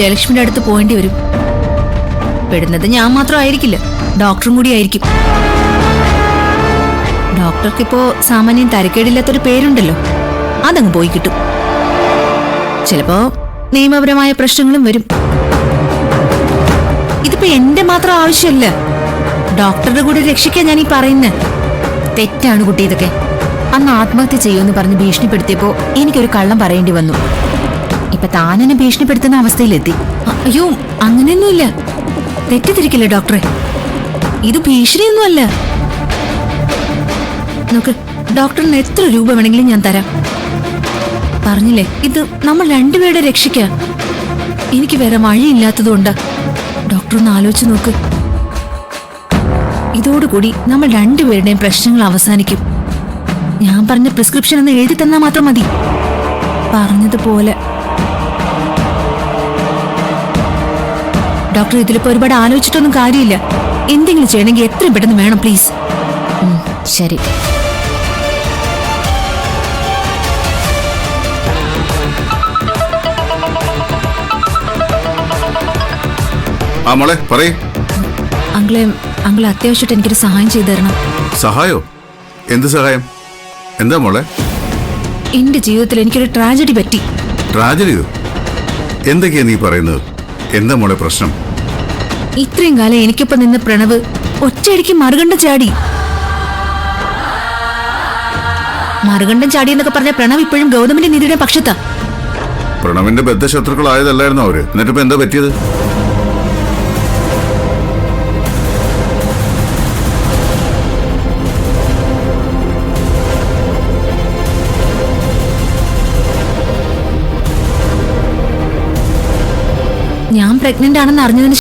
ജയലക്ഷ്മിയുടെ അടുത്ത് പോകേണ്ടി വരും. പെടുന്നത് ഞാൻ മാത്രമായിരിക്കില്ല, ഡോക്ടറും കൂടി ആയിരിക്കും. ഡോക്ടർക്കിപ്പോ സാമാന്യം തരക്കേടില്ലാത്തൊരു പേരുണ്ടല്ലോ, അതങ്ങ് പോയി കിട്ടും. ചിലപ്പോ നിയമപരമായ പ്രശ്നങ്ങളും വരും. ഇതിപ്പോ എന്റെ മാത്രം ആവശ്യമല്ല, ഡോക്ടറുടെ കൂടെ രക്ഷിക്കാൻ ഞാൻ ഈ പറയുന്നത്. തെറ്റാണ് കുട്ടി ഇതൊക്കെ. അന്ന് ആത്മഹത്യ ചെയ്യുമെന്ന് പറഞ്ഞ് ഭീഷണിപ്പെടുത്തിയപ്പോ എനിക്കൊരു കള്ളം പറയേണ്ടി വന്നു. ഇപ്പൊ താനെന്നെ ഭീഷണിപ്പെടുത്തുന്ന അവസ്ഥയിലെത്തി. അയ്യോ, അങ്ങനെയൊന്നുമില്ല, തെറ്റിദ്ധരിക്കില്ല ഡോക്ടറെ. ഇത് ഭീഷണിയൊന്നുമല്ല. നോക്ക്, ഡോക്ടറിന് എത്ര രൂപ വേണമെങ്കിലും ഞാൻ തരാം. പറഞ്ഞില്ലേ, ഇത് നമ്മൾ രണ്ടുപേരുടെ രക്ഷിക്ക. എനിക്ക് വേറെ വഴിയില്ലാത്തതുകൊണ്ട് ഡോക്ടർ ഒന്ന് ആലോചിച്ച് നോക്ക്. ഇതോടുകൂടി നമ്മൾ രണ്ടുപേരുടെയും പ്രശ്നങ്ങൾ അവസാനിക്കും. ഞാൻ പറഞ്ഞ പ്രിസ്ക്രിപ്ഷൻ ഒന്ന് എഴുതി തന്നാൽ മാത്രം മതി. പറഞ്ഞതുപോലെ. ഡോക്ടർ, ഇതിലിപ്പോ ഒരുപാട് ആലോചിച്ചിട്ടൊന്നും കാര്യമില്ല. എന്തെങ്കിലും ചെയ്യണമെങ്കിൽ എത്രയും പെട്ടെന്ന് വേണം, പ്ലീസ്. ശരി. മോളെ പറയേ. അങ്കിളെ അത്യാവശ്യമായിട്ട് എനിക്കൊരു സഹായം ചെയ്തു തരണം. സഹായോ? എന്ത് സഹായം? എന്താ മോളെ? എന്റെ ജീവിതത്തിൽ എനിക്കൊരു ട്രാജഡി പറ്റി. ട്രാജഡിയോ? എന്തൊക്കെയാ നീ പറയുന്നത്? എന്താ മോളെ പ്രശ്നം? ഇത്രയും കാലം എനിക്കൊപ്പം നിന്ന് പ്രണവ് ഒറ്റയടിക്ക് മറുകണ്ഠം ചാടി. മറുകണ്ഠം ചാടി എന്നൊക്കെ പറഞ്ഞ പ്രണവ് ഇപ്പോഴും ഗൗതമിന്റെ നിധിയുടെ പക്ഷത്താ. പ്രണവിന്റെ ബദ്ധശത്രുക്കളായതല്ലായിരുന്നോ അവര്? എന്നിട്ടിപ്പോ എന്താ പറ്റിയത്? ഞാൻ പ്രഗ്നന്റ് ആണെന്ന് അറിഞ്ഞതിന്